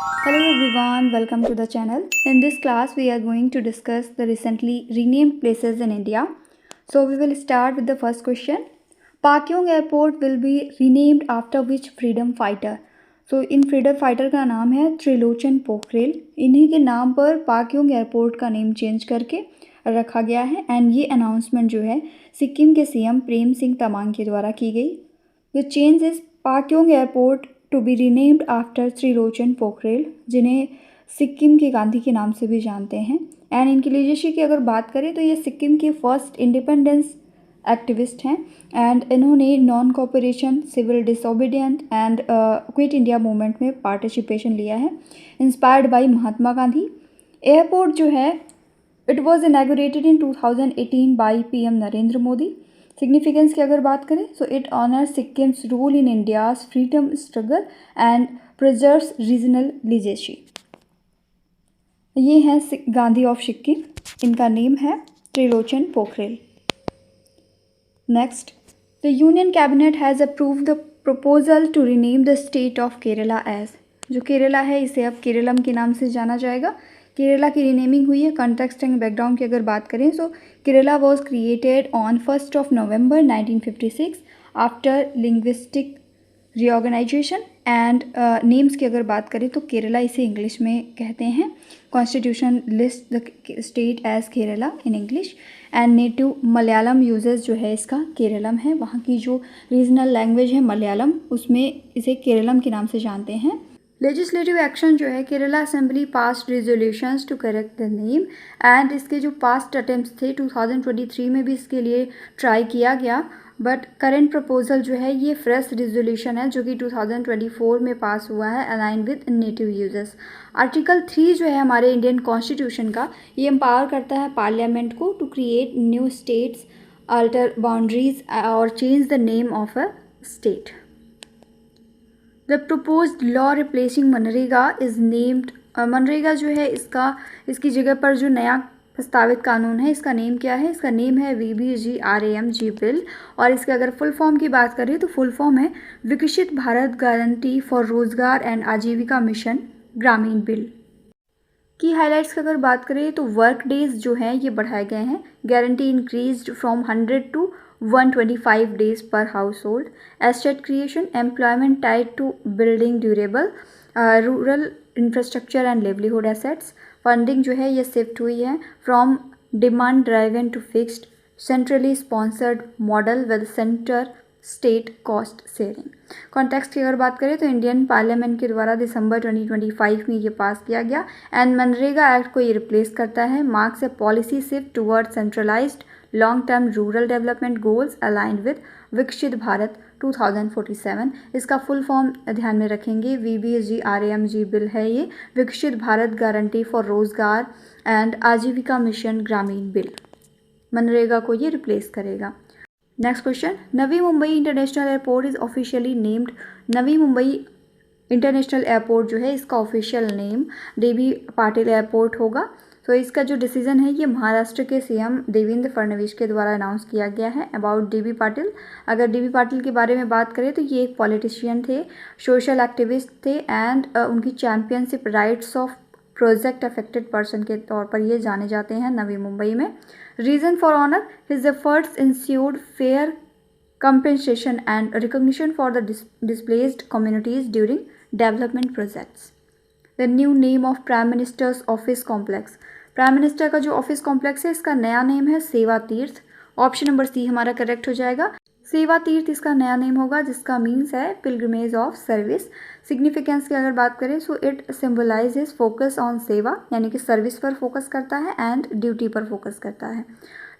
Hello everyone, welcome to the channel. In this class, we are going to discuss the recently renamed places in India. So we will start with the first question. Pakyong airport will be renamed after which freedom fighter. So in freedom fighter का नाम है त्रिलोचन पोखरेल. इन्हीं के नाम पर Pakyong airport का name change करके रखा गया है. एंड ये अनाउंसमेंट जो है सिक्किम के सीएम प्रेम सिंह तमांग के द्वारा की गई. The change is Pakyong airport to be renamed after Trilochan Pokhrel, जिन्हें सिक्किम के गांधी के नाम से भी जानते हैं. एंड इनकी लीडरशिप की अगर बात करें तो ये सिक्किम के फर्स्ट इंडिपेंडेंस एक्टिविस्ट हैं. एंड इन्होंने non cooperation, civil disobedient and quit India movement में पार्टिसिपेशन लिया है, inspired by Mahatma Gandhi. Airport जो है it was inaugurated in 2018 by PM Narendra Modi. Significance की अगर बात करें so it honours Sikkim's role in India's freedom struggle and preserves regional legacy. ये हैं गांधी ऑफ सिक्किम. इनका नेम है Trilochan Pokhrel. Next, the union cabinet has approved the proposal to rename the state of Kerala as. जो केरला है इसे अब केरलम के नाम से जाना जाएगा. केरला की रीनेमिंग हुई है. कॉन्टेक्स्ट एंड बैकग्राउंड की अगर बात करें so Kerala was created on 1 November 1956 after linguistic reorganisation. And names की अगर बात करें तो केरला इसे इंग्लिश में कहते हैं. Constitution list the state as Kerala in English. And native Malayalam uses जो है इसका केरलम है. वहाँ की जो रीजनल लैंग्वेज है मलयालम, उसमें इसे केरलम के नाम से जानते हैं. लेजिस्लेटिव एक्शन जो है Kerala assembly passed resolutions to correct the name. And इसके जो पास्ट अटेम्प्ट्स थे 2023 में भी इसके लिए ट्राई किया गया. बट करेंट प्रपोजल जो है ये फ्रेश रेजोल्यूशन है जो कि 2024 में पास हुआ है, align with native users. Article 3 जो है हमारे इंडियन कॉन्स्टिट्यूशन का, ये एम्पावर करता है पार्लियामेंट को to create new states, alter boundaries और change the name of a state. The proposed law replacing मनरेगा इज़ नेम्ड. मनरेगा जो है इसकी जगह पर जो नया प्रस्तावित कानून है इसका नेम क्या है? इसका नेम है VBGRAMG बिल. और इसके अगर फुल फॉर्म की बात करें तो फुल फॉर्म है विकसित भारत गारंटी फॉर रोजगार एंड आजीविका मिशन ग्रामीण बिल. की हाइलाइट्स की अगर बात करें तो वर्क डेज जो हैं ये बढ़ाए गए हैं. Guarantee increased from 100 to 125 days per household. Asset creation, employment tied to building durable, rural infrastructure and livelihood assets. Funding जो है ये शिफ्ट हुई है from demand driven to fixed centrally sponsored model with center state cost sharing. Context की अगर बात करें तो इंडियन पार्लियामेंट के द्वारा दिसंबर 2025 में ये पास किया गया. एंड मनरेगा एक्ट को ये रिप्लेस करता है. Marks A policy shift toward centralised long term rural development goals aligned with विकसित भारत 2047. इसका फुल फॉर्म ध्यान में रखेंगे. VBGRAMG बिल है ये, विकसित भारत गारंटी फॉर रोजगार एंड आजीविका मिशन ग्रामीण बिल. मनरेगा को ये रिप्लेस करेगा. Next question, Navi Mumbai international airport is officially named. Navi Mumbai international airport जो है इसका official name DB Patil airport होगा. तो इसका जो डिसीजन है ये महाराष्ट्र के सीएम देवेंद्र फडणवीस के द्वारा अनाउंस किया गया है अबाउट DB पाटिल. अगर DB पाटिल के बारे में बात करें तो ये एक पॉलिटिशियन थे, सोशल एक्टिविस्ट थे एंड उनकी championship rights of project affected person के तौर पर ये जाने जाते हैं नवी मुंबई में. Reason for honour, his efforts ensured fair compensation and recognition for the displaced communities during development projects. The new name of Prime Minister's Office Complex. Prime minister का जो ऑफिस कॉम्प्लेक्स है इसका नया नेम है सेवा तीर्थ. ऑप्शन नंबर C हमारा correct हो जाएगा. सेवा तीर्थ इसका नया नेम होगा जिसका मीन्स है पिलग्रिमेज ऑफ सर्विस. सिग्निफिकेंस की अगर बात करें so it symbolizes focus on सेवा, यानी कि सर्विस पर फोकस करता है एंड ड्यूटी पर फोकस करता है.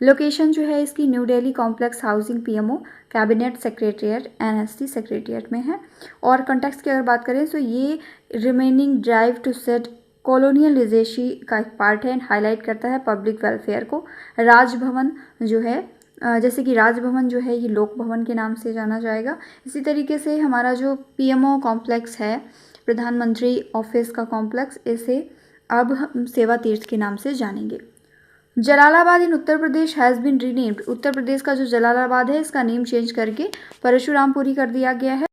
लोकेशन जो है इसकी new Delhi complex housing PMO cabinet secretariat NSC secretariat में है. और कॉन्टेक्स्ट की अगर बात करें तो ये remaining drive to set colonial legacy का एक पार्ट है एंड हाईलाइट करता है पब्लिक वेलफेयर को. राजभवन जो है जैसे कि राजभवन जो है ये लोक भवन के नाम से जाना जाएगा. इसी तरीके से हमारा जो PMO कॉम्प्लेक्स है प्रधानमंत्री ऑफिस का कॉम्प्लेक्स, इसे अब हम सेवा तीर्थ के नाम से जानेंगे. जलालाबाद इन Uttar Pradesh has been renamed. Uttar Pradesh का जो जलालाबाद है इसका नेम चेंज करके परशुरामपुरी कर दिया गया है.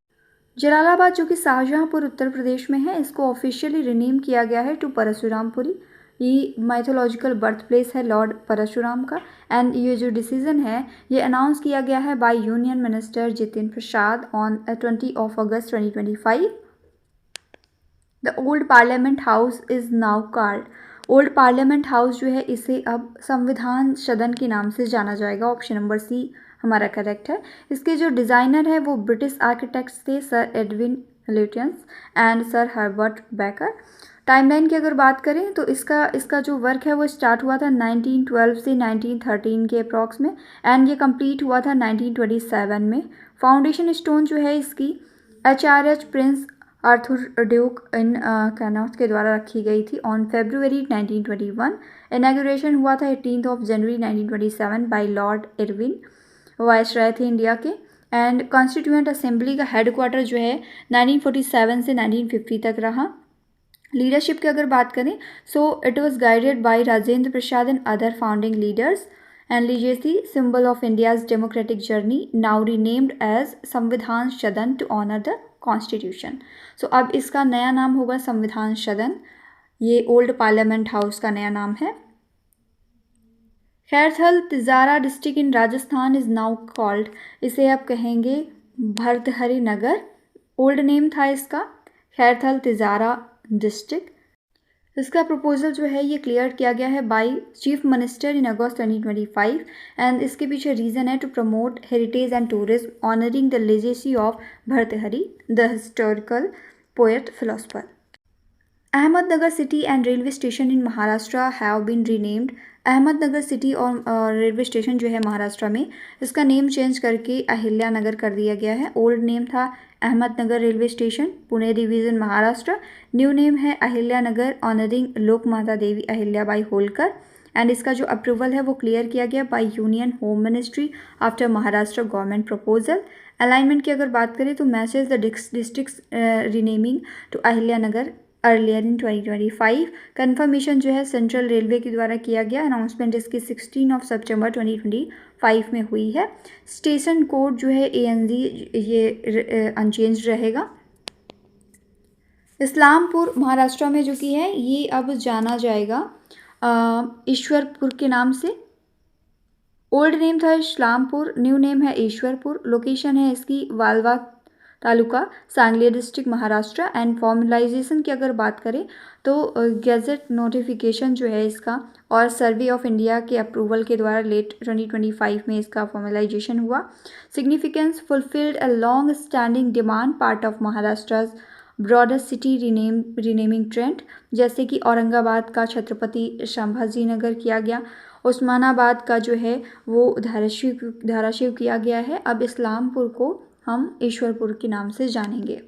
जलालाबाद जो कि शाहजहाँपुर उत्तर प्रदेश में है, इसको ऑफिशियली रिनेम किया गया है टू परशुरामपुरी। ये माइथोलॉजिकल बर्थ प्लेस है लॉर्ड परशुराम का। एंड ये जो डिसीजन है ये अनाउंस किया गया है by union minister Jitin Prasad on 20 August 2025। The old parliament house is now called, old parliament house जो है इसे अब संविधान सदन के नाम से जाना जाएगा। ऑप्शन नंबर सी हमारा करेक्ट है। इसके जो डिज़ाइनर है वो ब्रिटिश आर्किटेक्ट्स थे, sir Edwin Lutyens and sir Herbert baker. Timeline की अगर बात करें तो इसका जो वर्क है वो स्टार्ट हुआ था 1912 से 1913 के अप्रॉक्स में, एंड ये कंप्लीट हुआ था 1927 में। फाउंडेशन स्टोन जो है इसकी HRH प्रिंस आर्थर ड्यूक इन कैनॉथ के द्वारा रखी गई थी ऑन February 1921। इनॉग्रेशन हुआ था 18 जनवरी 1927 बाय लॉर्ड इरविन, वाइसराय थे इंडिया के। एंड कॉन्स्टिट्यूएंट असेंबली का हेडक्वार्टर जो है 1947 से 1950 तक रहा। लीडरशिप की अगर बात करें so it was guided by Rajendra Prasad and other founding leaders. And legacy symbol of India's democratic journey now renamed as Samvidhan Sadan to honour the constitution. So अब इसका नया नाम होगा संविधान सदन। ये ओल्ड पार्लियामेंट हाउस का नया नाम है। Khairthal Tijara district in Rajasthan is now called, इसे अब कहेंगे भर्तहरि नगर। ओल्ड नेम था इसका खैरथल तिजारा डिस्ट्रिक्ट। इसका प्रपोजल जो है ये क्लियर किया गया है by chief minister in August 2025। And इसके पीछे रीज़न है to promote heritage and tourism honouring the legacy of Bhartrihari the historical poet philosopher. Ahmednagar city and railway station in Maharashtra have been renamed. Ahmednagar city और रेलवे स्टेशन जो है महाराष्ट्र में, इसका name change करके अहिल्या नगर कर दिया गया है। ओल्ड नेम था Ahmednagar railway station, Pune division, Maharashtra. New name है Ahilyanagar honouring Lokmata Devi Ahilyabai Holkar. And इसका जो अप्रूवल है वो क्लियर किया गया by union home ministry after Maharashtra government proposal. Alignment की अगर बात करें तो matches the districts renaming to Ahilyanagar earlier in 2025। Confirmation जो है सेंट्रल रेलवे के द्वारा किया गया। अनाउंसमेंट इसकी 16 सितंबर 2025 में हुई है। स्टेशन कोड जो है ANZ ये अनचेंज रहेगा। इस्लामपुर महाराष्ट्र में जो कि है ये अब जाना जाएगा ईश्वरपुर के नाम से। ओल्ड नेम था इस्लामपुर, न्यू नेम है ईश्वरपुर। लोकेशन है इसकी Walwa taluka, Sangli district, Maharashtra. And formalisation की अगर बात करें तो गैजेट नोटिफिकेशन जो है इसका और सर्वे ऑफ इंडिया के अप्रूवल के द्वारा लेट 2025 में इसका फॉर्मलाइजेशन हुआ। Significance fulfilled a long standing demand part of Maharashtra broader city renaming trend, जैसे कि औरंगाबाद का छत्रपति संभाजी नगर किया गया, उस्मानाबाद का जो है वो धाराशिव किया गया है। अब इस्लामपुर को हम ईश्वरपुर के नाम से जानेंगे।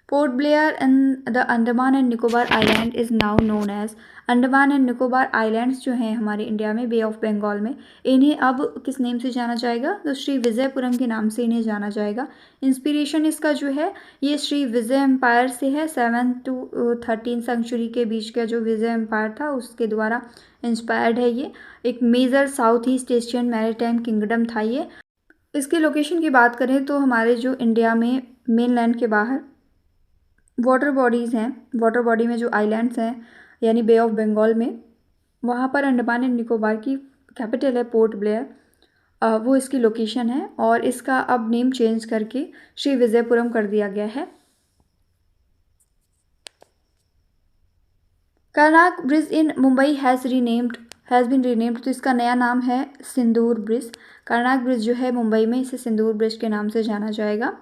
Port Blair in the Andaman and Nicobar island is now known as, Andaman and Nicobar islands जो हैं हमारे इंडिया में बे ऑफ बंगाल में, इन्हें अब किस नेम से जाना जाएगा तो श्री विजयपुरम के नाम से इन्हें जाना जाएगा। इंस्पिरेशन इसका जो है ये श्री विजय एम्पायर से है। 7th to 13th सेंचुरी के बीच का जो विजय एम्पायर था उसके द्वारा इंस्पायर्ड है। ये एक major south east Asian maritime kingdom था ये। इसकी लोकेशन की बात करें तो हमारे जो इंडिया में मेन लैंड के बाहर वाटर बॉडीज़ हैं, वाटर बॉडी में जो आइलैंड्स हैं यानी बे ऑफ बंगाल में, वहाँ पर अंडमान एंड निकोबार की कैपिटल है पोर्ट ब्लेयर, वो इसकी लोकेशन है। और इसका अब नेम चेंज करके श्री विजयपुरम कर दिया गया है। Carnac bridge in Mumbai has been renamed, तो इसका नया नाम है सिंदूर ब्रिज। कर्नाक ब्रिज जो है मुंबई में, इसे सिंदूर ब्रिज के नाम से जाना जाएगा।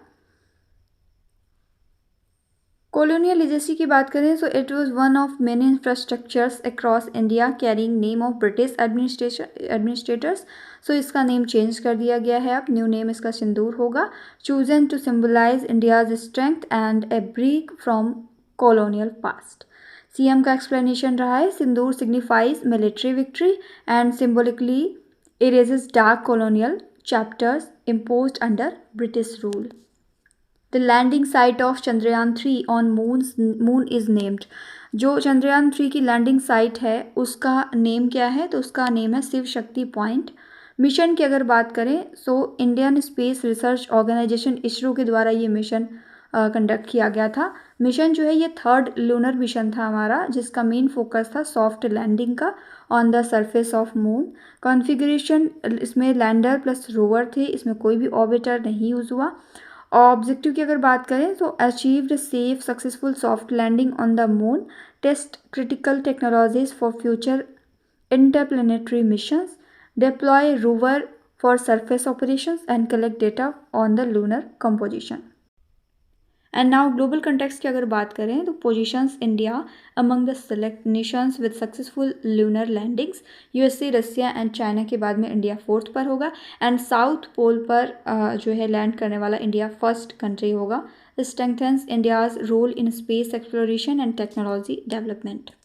कॉलोनियल लीजेसी की बात करें तो it was one of many infrastructures across India carrying name of British administrators. So इसका नेम चेंज कर दिया गया है, अब न्यू नेम इसका सिंदूर होगा। Chosen to symbolise India's strength and a break from colonial past. CM का एक्सप्लेनेशन रहा है Sindoor signifies military victory and symbolically erases dark colonial chapters imposed under British rule. The landing site of Chandrayaan 3 on moon is named. जो चंद्रयान 3 की landing site है उसका name क्या है तो उसका नेम है शिव शक्ति पॉइंट। मिशन की अगर बात करें so Indian space research organisation ISRO के द्वारा ये मिशन कंडक्ट किया गया था। मिशन जो है ये 3rd लूनर मिशन था हमारा, जिसका मेन फोकस था सॉफ्ट लैंडिंग का on the surface of moon. Configuration इसमें लैंडर प्लस रोवर थे, इसमें कोई भी ऑर्बिटर नहीं यूज़ हुआ। ऑब्जेक्टिव की अगर बात करें तो achieved safe successful soft landing on the moon, test critical technologies for future interplanetary missions, deploy rover for surface operations and collect data on the lunar composition. And now global context की अगर बात करें तो positions India among the select nations with successful lunar landings, USA, Russia and China के बाद में India 4th पर होगा एंड साउथ पोल पर जो है लैंड करने वाला इंडिया 1st कंट्री होगा. strengthens India's role in space exploration and technology development.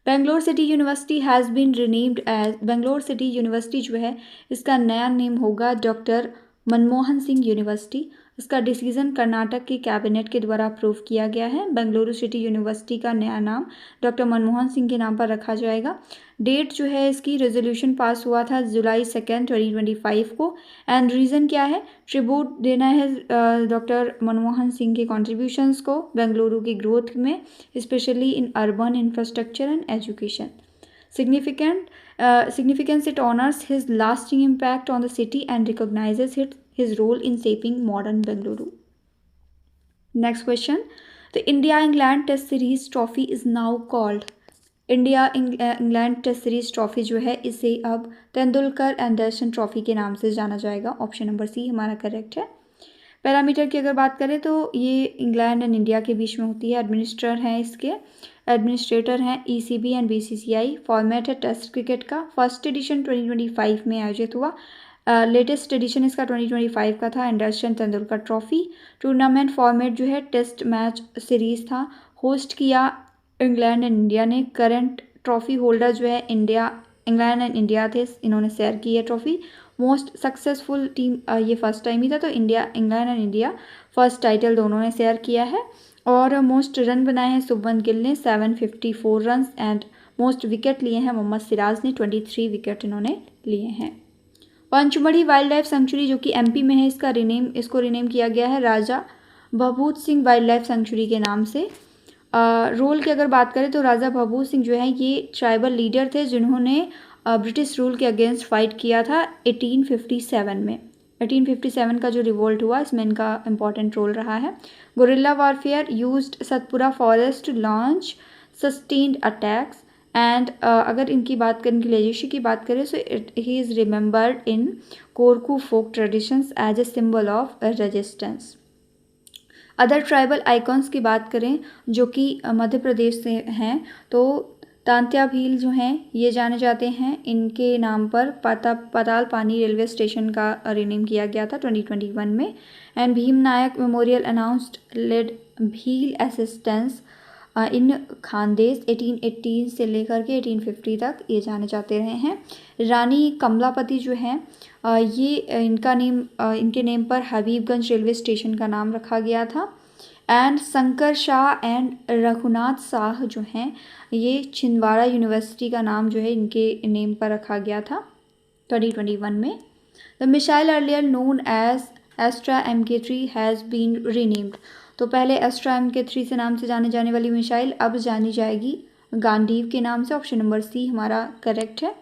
Bangalore city university has been renamed as, Bangalore city university जो है इसका नया नेम होगा डॉक्टर मनमोहन सिंह यूनिवर्सिटी. इसका डिसीजन कर्नाटक की कैबिनेट के द्वारा अप्रूव किया गया है. बेंगलुरु सिटी यूनिवर्सिटी का नया नाम डॉक्टर मनमोहन सिंह के नाम पर रखा जाएगा. डेट जो है इसकी रेजोल्यूशन पास हुआ था जुलाई 2, 2025 को. एंड रीज़न क्या है? ट्रिब्यूट देना है डॉक्टर मनमोहन सिंह के कॉन्ट्रीब्यूशंस को बेंगलुरु की ग्रोथ में, specially in urban infrastructure and education. Significance, it honors his lasting impact on the city and recognizes his role in shaping modern Bengaluru. Next question. The India-England Test Series trophy is now called. India England test series trophy जो है इसे अब Tendulkar Anderson trophy के नाम से जाना जाएगा. Option number C हमारा करेक्ट है. पैरामीटर की अगर बात करें तो ये इंग्लैंड एंड इंडिया के बीच में होती है. एडमिनिस्ट्रेटर हैं ECB एंड BCCI. फॉर्मेट है टेस्ट क्रिकेट का. फर्स्ट एडिशन 2025 में आयोजित हुआ. लेटेस्ट एडिशन इसका 2025 का था, Anderson Tendulkar trophy. Tournament format जो है टेस्ट मैच सीरीज था. होस्ट किया इंग्लैंड एंड इंडिया ने. करंट ट्रॉफी होल्डर जो है इंग्लैंड एंड इंडिया थे, इन्होंने शेयर की है ट्रॉफी. मोस्ट सक्सेसफुल टीम ये फर्स्ट टाइम ही था, तो England and India first title दोनों ने शेयर किया है. और मोस्ट रन बनाए हैं शुभमन गिल ने 754 रन एंड मोस्ट विकेट लिए हैं मोहम्मद सिराज ने 23 विकेट इन्होंने लिए हैं. पंचमढ़ी वाइल्ड लाइफ सेंचुरी जो कि MP में है, इसको रिनेम किया गया है राजा भभूत सिंह वाइल्ड लाइफ सेंचुरी के नाम से. रोल की अगर बात करें तो राजा भभूत सिंह जो है ये ट्राइबल लीडर थे जिन्होंने ब्रिटिश रूल के अगेंस्ट फाइट किया था 1857 में. 1857 का जो रिवोल्ट हुआ इसमें इनका इंपॉर्टेंट रोल रहा है. Guerrilla warfare used Satpura forest to launch sustained attacks and अगर इनकी बात करें, इनकी लेजेसी की बात करें तो he is remembered in Korku folk traditions as a symbol of resistance. Other tribal icons की बात करें जो कि मध्य प्रदेश से हैं, तो तांत्या भील जो हैं ये जाने जाते हैं. इनके नाम पर पाताल पानी रेलवे स्टेशन का रिनेम किया गया था 2021 में. And Bhim Nayak memorial announced led Bhil assistance in Khandesh 1818 से लेकर के 1850 तक ये जाने जाते रहे हैं. रानी कमलापति जो हैं ये इनके नेम पर हबीबगंज रेलवे स्टेशन का नाम रखा गया था. एंड शंकर शाह एंड रघुनाथ शाह जो हैं ये छिंदवाड़ा यूनिवर्सिटी का नाम जो है इनके नेम पर रखा गया था 2021 में. The missile earlier known as Astra MK3 has been renamed. तो पहले एस्ट्रा MK3 से नाम से जाने जाने वाली मिसाइल अब जानी जाएगी गांडीव के नाम से. ऑप्शन नंबर सी हमारा करेक्ट है.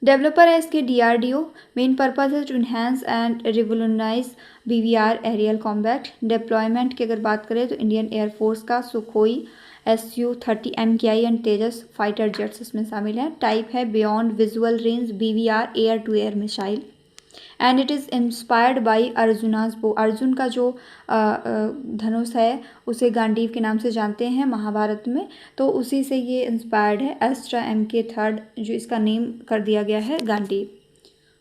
डेवलपर है इसके DRDO. मेन पर्पज है to enhance and revolutionise BVR aerial combat. Deployment की अगर बात करें तो इंडियन एयरफोर्स का Sukhoi Su-30 MKI and Tejas fighter jets इसमें शामिल हैं. टाइप है beyond visual range BVR air to air missile and it is inspired by Arjuna's bow. Arjun का जो धनुष है उसे गांडीव के नाम से जानते हैं महाभारत में, तो उसी से ये इंस्पायर्ड है. एस्ट्रा MK3 जो इसका नेम कर दिया गया है गांडीव.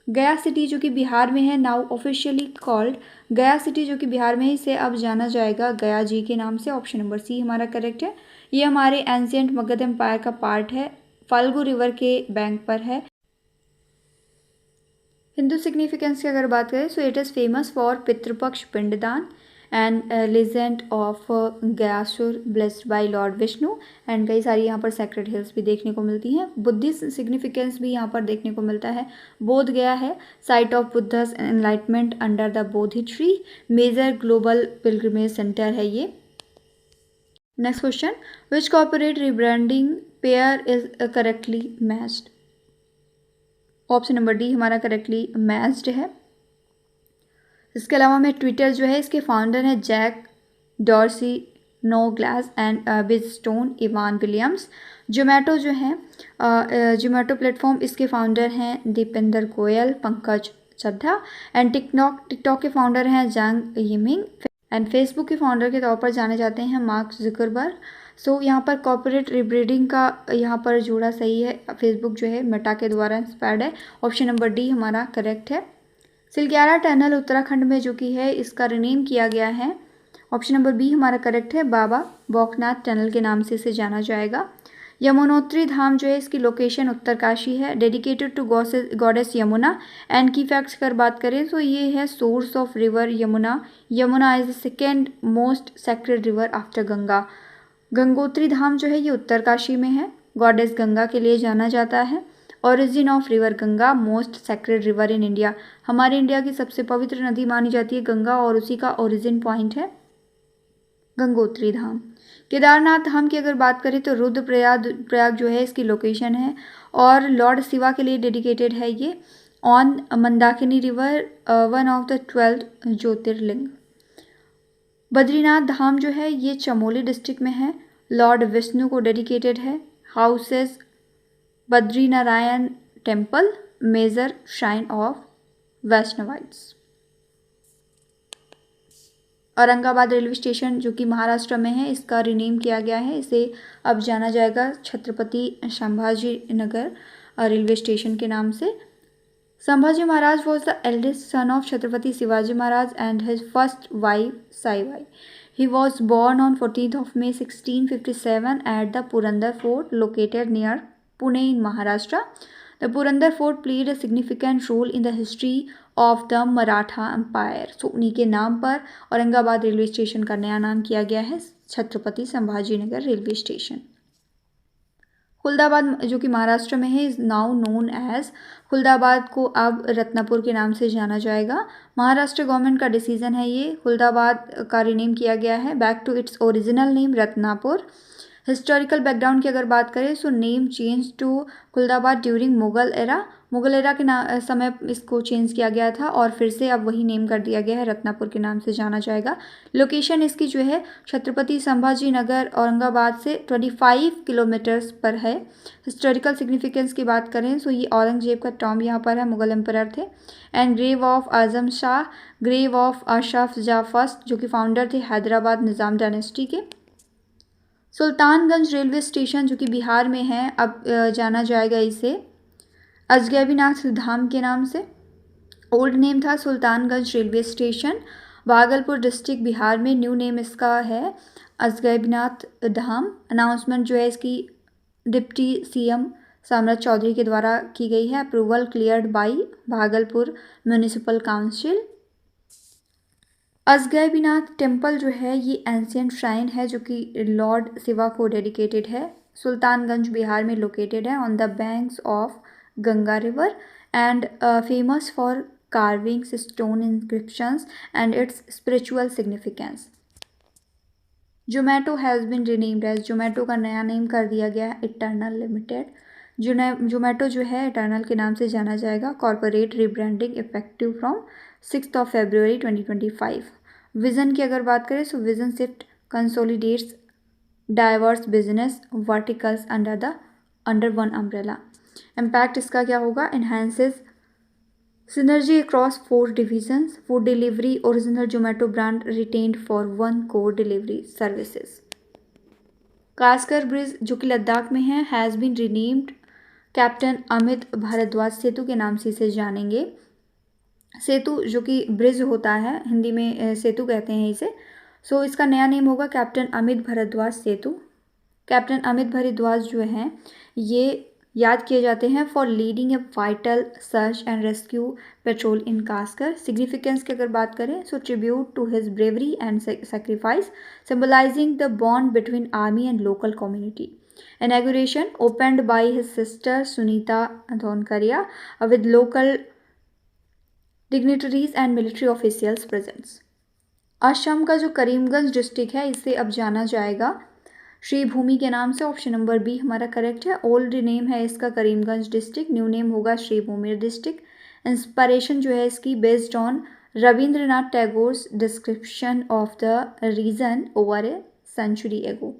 गया सिटी जो कि बिहार में है नाउ ऑफिशियली कॉल्ड. गया सिटी जो कि बिहार में है इसे अब जाना जाएगा गया जी के नाम से. ऑप्शन नंबर सी हमारा करेक्ट है. ये हमारे एंशियंट मगध एम्पायर का पार्ट है, फाल्गु रिवर के बैंक पर है. हिंदू सिग्निफिकेंस की अगर बात करें तो it is famous for Pitru Paksha Pind Daan and legend of Gayasur blessed by lord Vishnu, and कई सारी यहाँ पर सेक्रेड हिल्स भी देखने को मिलती हैं। बुद्धिस्ट सिग्निफिकेंस भी यहाँ पर देखने को मिलता है। बोध गया है site of Buddha's enlightenment under the Bodhi tree, major global pilgrimage centre है ये। Next question, which corporate rebranding pair is correctly matched? Option number D हमारा करेक्टली मैच्ड है। इसके अलावा में ट्विटर जो है इसके फाउंडर हैं Jack Dorsey, Noah Glass and Biz Stone, Evan Williams. Zomato जो है जोमेटो प्लेटफॉर्म इसके फाउंडर हैं दीपेंद्र गोयल, पंकज चड्ढा। एंड टिकटॉक के फाउंडर हैं जांग यिमिंग। एंड फेसबुक के फाउंडर के तौर पर जाने जाते हैं मार्क जुकरबर्ग। सो यहाँ पर कॉर्पोरेट रिब्रांडिंग का यहाँ पर जोड़ा सही है। फेसबुक जो है मेटा के द्वारा इंस्पायर्ड है। ऑप्शन नंबर डी हमारा करेक्ट है। सिलग्यारा टनल उत्तराखंड में जो कि है इसका रिनेम किया गया है। ऑप्शन नंबर बी हमारा करेक्ट है। बाबा बौखनाथ टनल के नाम से इसे जाना जाएगा। यमुनोत्री धाम जो है इसकी लोकेशन उत्तरकाशी है, dedicated to goddess Yamuna. And key facts अगर बात करें तो ये है source of river Yamuna. Yamuna is the second most sacred river after Ganga. Gangotri Dham जो है ये उत्तरकाशी में है, गॉडेस गंगा के लिए जाना जाता है। Origin of river Ganga, most sacred river in India. हमारे इंडिया की सबसे पवित्र नदी मानी जाती है गंगा, और उसी का ओरिजिन पॉइंट है गंगोत्री धाम। केदारनाथ धाम की अगर बात करें तो रुद्रप्रयाग जो है इसकी लोकेशन है, और लॉर्ड शिवा के लिए डेडिकेटेड है ये। On Mandakini river, one of the 12 ज्योतिर्लिंग। बद्रीनाथ धाम जो है ये चमोली डिस्ट्रिक्ट में है, लॉर्ड विष्णु को डेडिकेटेड है। Houses Badrinarayan temple, major shrine of Vaishnavites. Aurangabad railway station जो कि महाराष्ट्र में है इसका रिनेम किया गया है, इसे अब जाना जाएगा छत्रपति संभाजी नगर रेलवे स्टेशन के नाम से। Sambhaji Maharaj was the eldest son of Chhatrapati Shivaji Maharaj and his first wife Saibai. He was born on 14th of May 1657 at the Purandar Fort located near Pune in Maharashtra. The Purandar Fort played a significant role in the history of the Maratha Empire. So उन्हीं के नाम पर Aurangabad railway station का नया नाम किया गया है छत्रपति संभाजी नगर रेलवे स्टेशन। खुलदाबाद जो कि महाराष्ट्र में है is now known as, Khuldabad को अब रत्नापुर के नाम से जाना जाएगा। महाराष्ट्र गवर्नमेंट का डिसीजन है ये, खुलदाबाद का रिनेम किया गया है back to its original name Ratnapur. Historical background की अगर बात करें so name change to Khuldabad during Mughal era. Mughal era के समय इसको चेंज किया गया था और फिर से अब वही नेम कर दिया गया है, रत्नापुर के नाम से जाना जाएगा। लोकेशन इसकी जो है छत्रपति संभाजी नगर औरंगाबाद से 25 किलोमीटर्स पर है। हिस्टोरिकल सिग्निफिकेंस की बात करें तो ये औरंगजेब का टॉम्ब यहाँ पर है, मुगल एम्परर थे। And grave of Azam Shah, grave of Ashraf Jah first जो कि फाउंडर थे हैदराबाद निज़ाम डायनेस्टी के। सुल्तानगंज रेलवे स्टेशन जो कि बिहार में है अब जाना जाएगा इसे अजगैबीनाथ धाम के नाम से। ओल्ड नेम था Sultanganj railway station, Bhagalpur district Bihar में। न्यू नेम इसका है अजगैबीनाथ धाम। अनाउंसमेंट जो है इसकी डिप्टी सीएम साम्राट चौधरी के द्वारा की गई है। Approval cleared by Bhagalpur municipal council. Ajgaibinath temple जो है ये एंशियंट श्राइन है जो कि लॉर्ड शिवा को डेडिकेटेड है। सुल्तानगंज बिहार में लोकेटेड है on the banks of Ganga river and famous for carvings, stone inscriptions and its spiritual significance. Zomato has been renamed as, Zomato का नया नेम कर दिया गया है इटर्नल लिमिटेड। जोमेटो जो है इटर्नल के नाम से जाना जाएगा। Corporate rebranding effective from 6 February 2025। Vision की अगर बात करें तो vision shift consolidates diverse business verticals under one umbrella. Impact इसका क्या होगा, enhances synergy across 4 divisions, food delivery original Zomato brand retained for 1 core delivery services. Kaksar bridge जो कि लद्दाख में है has been renamed captain Amit Bhardwaj Setu के नाम से इसे जानेंगे। सेतु जो कि ब्रिज होता है, हिंदी में सेतु कहते हैं इसे। सो इसका नया नेम होगा कैप्टन अमित भारद्वाज सेतु। कैप्टन अमित भारद्वाज जो हैं ये याद किए जाते हैं for leading a vital search and rescue patrol in Kaksar. Significance की अगर बात करें so tribute to his bravery and sacrifice symbolising the bond between army and local community. Inauguration opened by his sister Sunita Dhonkaria with local dignitaries and military officials present। Assam का जो Karimganj district है इसे अब जाना जाएगा श्री भूमि के नाम से। ऑप्शन नंबर बी हमारा करेक्ट है। ओल्ड नेम है इसका करीमगंज डिस्ट्रिक्ट, न्यू नेम होगा श्री भूमि डिस्ट्रिक्ट। इंस्पायरेशन जो है इसकी based on Rabindranath Tagore's description of the region over a century ago.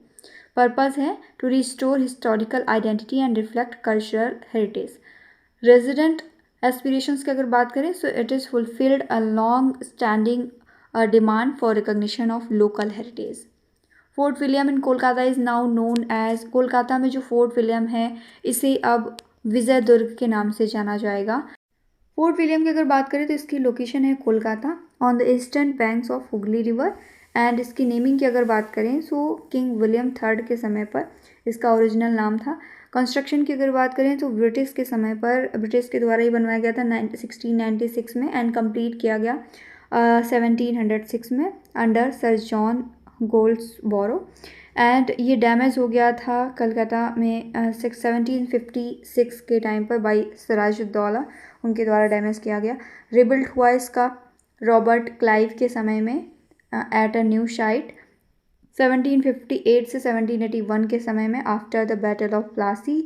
Purpose है to restore historical identity and reflect cultural heritage. Resident aspirations की अगर बात करें so it is fulfilled a long standing demand for recognition of local heritage. Fort William in Kolkata is now known as, Kolkata में जो fort William है इसे अब विजय दुर्ग के नाम से जाना जाएगा। फोर्ट विलियम की अगर बात करें तो इसकी लोकेशन है Kolkata on the eastern banks of Hooghly river. And इसकी नेमिंग की अगर बात करें सो किंग विलियम थर्ड के समय पर इसका ओरिजिनल नाम था। कंस्ट्रक्शन की अगर बात करें तो ब्रिटिश के समय पर ब्रिटिश के द्वारा ही बनवाया गया था 1696 में एंड कंप्लीट किया गया 1706 में अंडर सर जॉन गोल्ड्सबोरो। एंड ये डैमेज हो गया था कलकत्ता में 1756 के टाइम पर बाई सिराजुद्दौला, उनके द्वारा डैमेज किया गया। रिबिल्ड हुआ इसका रॉबर्ट क्लाइव के समय में एट अ न्यू साइट 1758 से 1781 के समय में after the battle of Plassey.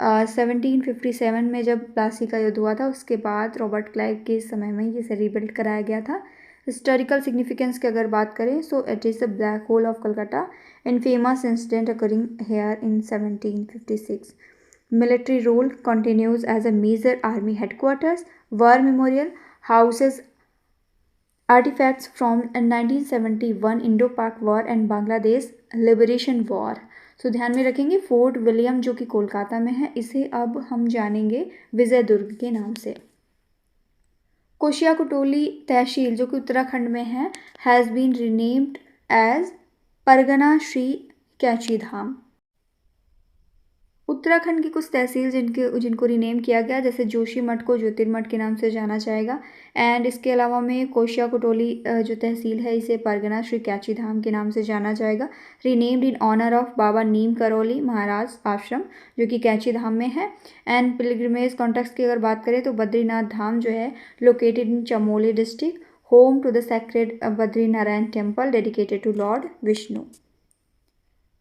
1757 में जब प्लासी का युद्ध हुआ था उसके बाद रॉबर्ट क्लाइव के समय में इसे रीबिल्ड कराया गया था। हिस्टोरिकल सिग्निफिकेंस की अगर बात करें so it is the black hole of Calcutta in famous incident occurring here in 1756। Military role continues as a major army headquarters. War memorial houses artifacts from 1971 Indo Pak war and Bangladesh liberation war. So ध्यान में रखेंगे fort William जो कि कोलकाता में है इसे अब हम जानेंगे विजय दुर्ग के नाम से। कोशियाकुटोली तहसील जो कि उत्तराखंड में है has been renamed as Pargana Shri Kainchi Dham. Uttarakhand की कुछ तहसील जिनको रीनेम किया गया जैसे जोशीमठ को ज्योतिर्मठ के नाम से जाना जाएगा। एंड इसके अलावा में कोशियाकुटोली जो तहसील है इसे परगना श्री कैची धाम के नाम से जाना जाएगा। रीनेम्ड इन ऑनर ऑफ बाबा नीम करौली महाराज आश्रम जो कि कैची धाम में है। एंड पिलग्रिमेज कॉन्टेक्स्ट की अगर बात करें तो बद्रीनाथ धाम जो है located in Chamoli district, home to the sacred Badrinarayan temple dedicated to lord Vishnu.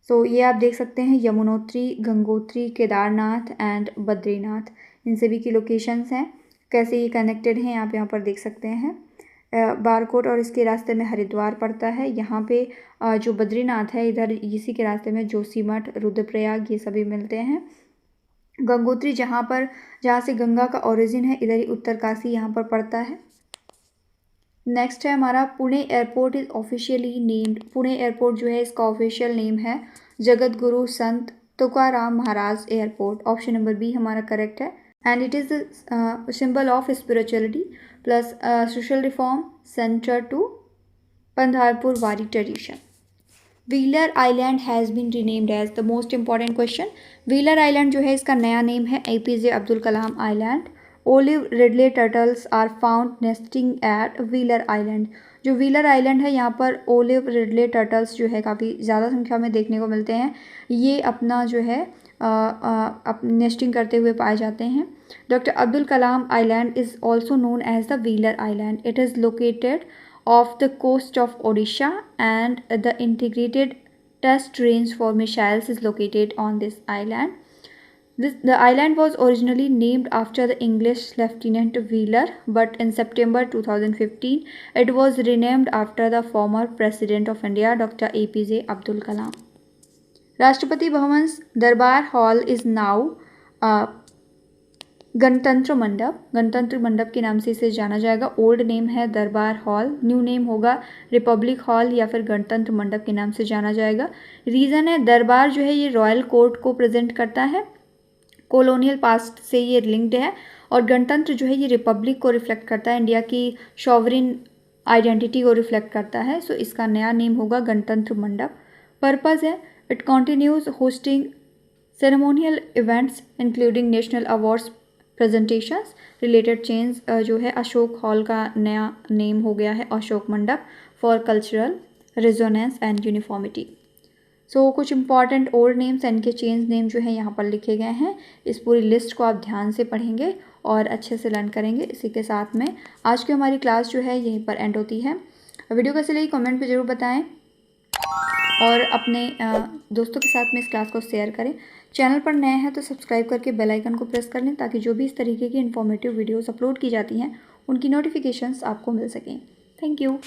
So ये आप देख सकते हैं यमुनोत्री, गंगोत्री, केदारनाथ एंड बद्रीनाथ, इन सभी की लोकेशंस हैं। कैसे ये कनेक्टेड हैं आप यहाँ पर देख सकते हैं। बारकोट और इसके रास्ते में हरिद्वार पड़ता है। यहाँ पे जो बद्रीनाथ है इधर इसी के रास्ते में जोशीमठ, रुद्रप्रयाग ये सभी मिलते हैं। गंगोत्री जहाँ से गंगा का ओरिजिन है इधर ही उत्तरकाशी यहाँ पर पड़ता है। नेक्स्ट है हमारा Pune airport is officially named. Pune airport जो है इसका ऑफिशियल नेम है Jagat Guru Sant Tukaram Maharaj airport. Option number B हमारा करेक्ट है। And it is the symbol of spirituality plus social reform centre to Pandharpur Wari tradition. Wheeler island has been renamed as the most important question. Wheeler island जो है इसका नया name है APJ Abdul Kalam island. Olive ridley turtles are found nesting at Wheeler island. जो Wheeler island है यहाँ पर olive ridley turtles जो है काफ़ी ज़्यादा संख्या में देखने को मिलते हैं। ये अपना जो है नेस्टिंग करते हुए पाए जाते हैं। Doctor Abdul Kalam island is also known as the Wheeler island. It is located off the coast of Odisha and the integrated test range for missiles is located on this island. The island was originally named after the English Lieutenant Wheeler, but in September 2015 it was renamed after the former President of India, Dr. APJ Abdul Kalam. Rashtrapati Bhavan दरबार hall is now गणतंत्र मंडप के नाम से इसे जाना जाएगा। Old name है दरबार हॉल, न्यू नेम होगा रिपब्लिक हॉल या फिर गणतंत्र मंडप के नाम से जाना जाएगा। रीज़न है दरबार जो है ये रॉयल कोर्ट को प्रेजेंट करता है, कॉलोनियल पास्ट से ये लिंक्ड है। और गणतंत्र जो है ये रिपब्लिक को रिफ्लेक्ट करता है, इंडिया की सॉवरिन आइडेंटिटी को रिफ्लेक्ट करता है। सो इसका नया नेम होगा गणतंत्र मंडप। पर्पज़ है it continues hosting ceremonial events including national awards presentations related change जो है अशोक हॉल का नया नेम हो गया है Ashok Mandap for cultural resonance and uniformity. So कुछ important old names and key change name जो है यहाँ पर लिखे गए हैं। इस पूरी लिस्ट को आप ध्यान से पढ़ेंगे और अच्छे से लर्न करेंगे। इसी के साथ में आज की हमारी क्लास जो है यहीं पर एंड होती है। वीडियो कैसे लगी कमेंट पे ज़रूर बताएं और अपने दोस्तों के साथ में इस क्लास को शेयर करें। चैनल पर नए हैं तो सब्सक्राइब करके बेल आइकन को प्रेस कर लें ताकि जो भी इस तरीके की इन्फॉर्मेटिव वीडियोस अपलोड की जाती हैं उनकी नोटिफिकेशंस आपको मिल सकें। Thank you.